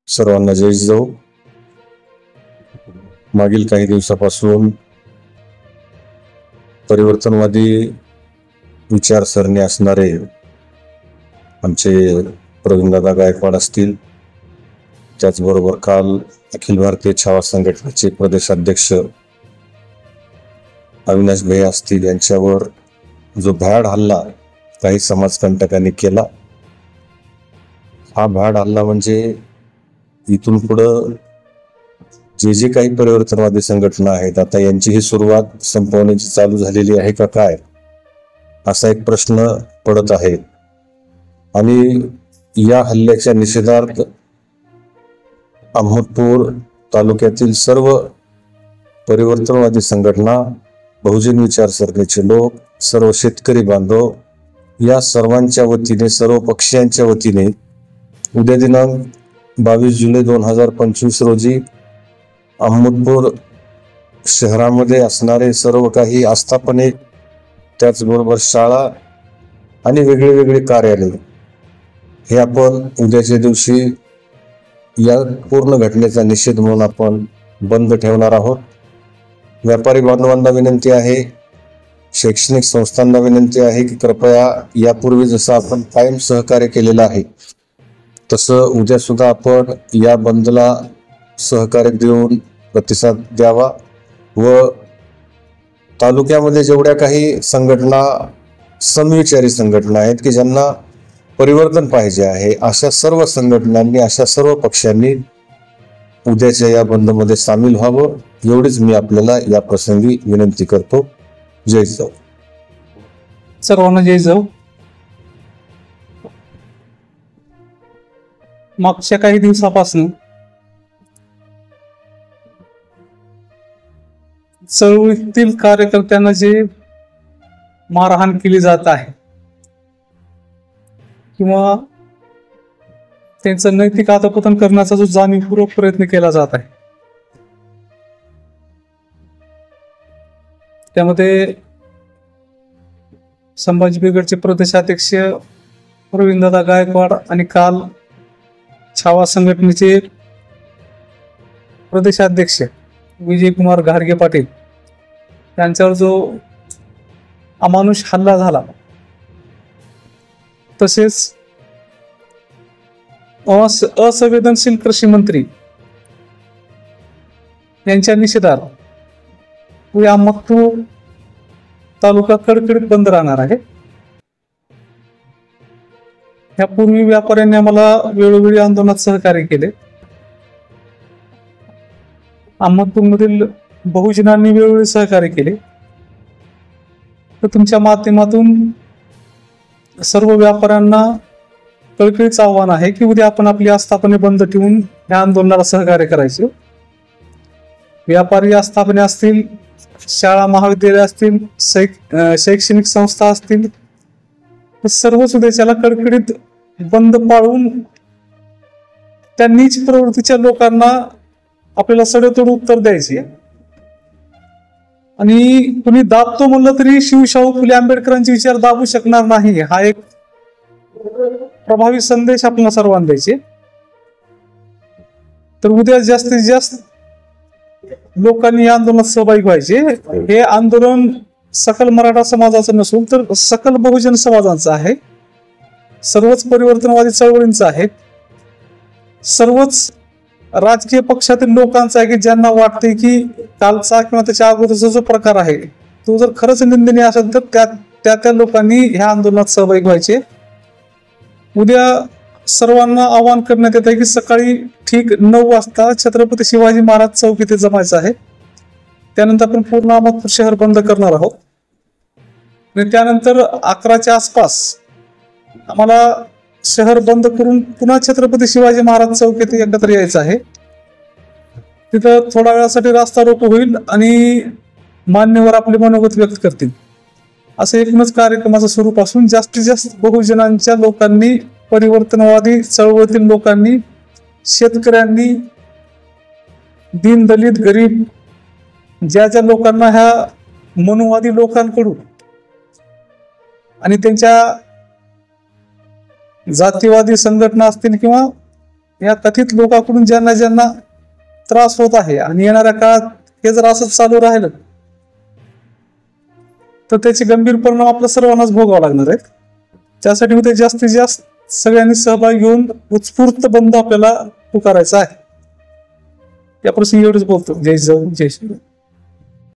सर्वांना जय जिजाऊ. मागील काही दिवसापासून परिवर्तनवादी विचारसरणी असणारे आमचे प्रवीणदादा गायकवाड असतील, त्याचबरोबर काल अखिल भारतीय छावा संघटनेचे प्रदेशाध्यक्ष अविनाश भैया असतील, यांच्यावर जो भ्याड हल्ला काही समाजकंटकांनी केला, हा भ्याड हल्ला म्हणजे इथून पुढं जे जे काही परिवर्तनवादी संघटना आहेत आता यांची ही सुरुवात संपवण्याची चालू झालेली आहे का काय, असा एक प्रश्न पडत आहे. आणि या हल्ल्याच्या निषेधार्थ अहमदपूर तालुक्यातील सर्व परिवर्तनवादी संघटना, बहुजन विचारसरणीचे लोक, सर्व शेतकरी बांधव या सर्वांच्या वतीने, सर्व पक्षांच्या वतीने उद्या दिनांक 22 जुलै 2025 रोजी अहमदपूर शहरामध्ये असणारे सर्व काही आस्थापने, त्याचबरोबर शाळा आणि वेगळे वेगळे कार्यालय हे आपण उद्याच्या दिवशी या पूर्ण घटनेचा निषेध म्हणून आपण बंद ठेवणार आहोत. व्यापारी बांधवांना विनंती आहे, शैक्षणिक संस्थांना विनंती आहे की कृपया यापूर्वी जसं आपण कायम सहकार्य केलेलं आहे तसं उद्या सुद्धा आपण या बंदला सहकार्य देऊन प्रतिसाद द्यावा व तालुक्यामध्ये जेवढ्या काही संघटना, समविचारी संघटना आहेत की ज्यांना परिवर्तन पाहिजे आहे, अशा सर्व संघटनांनी, अशा सर्व पक्षांनी उद्याच्या या बंदमध्ये सामील व्हावं, एवढीच मी आपल्याला या प्रसंगी विनंती करतो. जय जिजाऊ. सर्वांना जय जिजाऊ. मागच्या काही दिवसापासून चळवळीतील कार्यकर्त्यांना जे मारहाण केली जात आहे किंवा त्यांचं नैतिक अधःपतन करण्याचा जो जाणीवपूर्वक प्रयत्न केला जात आहे, त्यामध्ये संभाजी ब्रिगेडचे प्रदेशाध्यक्ष प्रवीणदादा गायकवाड आणि काल छावा संघटनेचे प्रदेशाध्यक्ष विजयकुमार घारगे पाटील यांच्यावर जो अमानुष हल्ला झाला, तसेच असंवेदनशील कृषी मंत्री यांच्या निषेधार्थ अहमदपूर तालुका कडकडीत बंद राहणार आहे. यापूर्वी व्यापाऱ्यांनी आम्हाला वेळोवेळी आंदोलनात सहकार्य केले. अहमदपूरमधील बहुजनांनी वेळोवेळी सहकार्य केले. तर तुमच्या माध्यमातून सर्व व्यापाऱ्यांना कळकळीचं आव्हान आहे की उद्या आपण आपली आस्थापने बंद ठेवून या आंदोलनाला सहकार्य करायचे. व्यापारी आस्थापने असतील, शाळा महाविद्यालय असतील, शैक्षणिक संस्था असतील, सर्वच उद्याच्याला कडकडीत बंद पाळून त्या नीच प्रवृत्तीच्या लोकांना आपल्याला सडेतोड उत्तर द्यायचे. आणि कुणी दाबतो म्हणलं तरी शिवशाहू फुले आंबेडकरांचे विचार दाबू शकणार नाही, हा एक प्रभावी संदेश आपल्याला सर्वांना द्यायचे. तर उद्या जास्तीत जास्त लोकांनी या आंदोलनात सहभागी व्हायचे. हे आंदोलन सकल मराठा समाजाचं नसून तर सकल बहुजन समाजाचं आहे, सर्वच परिवर्तनवादी चळवळींचं आहे, सर्वच राजकीय पक्षातील लोकांचं आहे की ज्यांना वाटते की कालचा किंवा त्याच्या अगोदरचा जो प्रकार आहे तो जर खरंच निंदनीय असेल तर त्या लोकांनी ह्या आंदोलनात सहभागी व्हायचे. उद्या सर्वांना आवाहन करण्यात येत आहे की सकाळी ठीक 9 वाजता छत्रपती शिवाजी महाराज चौक इथे जमायचं आहे. त्यानंतर आपण पूर्ण अहमदपूर शहर बंद करणार आहोत आणि त्यानंतर 11च्या आसपास आम्हाला शहर बंद करून पुन्हा छत्रपती शिवाजी महाराज चौक येथे एकत्र यायचं आहे. तिथं थोड्या वेळासाठी रास्ता रोको होईल आणि मान्यवर आपले मनोगत व्यक्त करतील. असं एकूणच कार्यक्रमाचं स्वरूप असून जास्तीत जास्त बहुजनांच्या लोकांनी, परिवर्तनवादी चळवळीतील लोकांनी, शेतकऱ्यांनी, दीन दलित गरीब ज्या ज्या लोकांना ह्या मनुवादी लोकांकडून आणि त्यांच्या जातीवादी संघटना असतील किंवा या कथित लोकांकडून ज्यांना ज्यांना त्रास होत आहे आणि येणाऱ्या काळात हे जर असंच चालू राहिलं तर त्याचे गंभीर परिणाम आपल्या सर्वांनाच भोगावे लागणार आहेत. त्यासाठी ते जास्तीत जास्त सगळ्यांनी सहभाग घेऊन उत्स्फूर्त बंद आपल्याला पुकारायचा आहे. या प्रसंगी एवढंच बोलतो. जय जवान जय श्रीराम.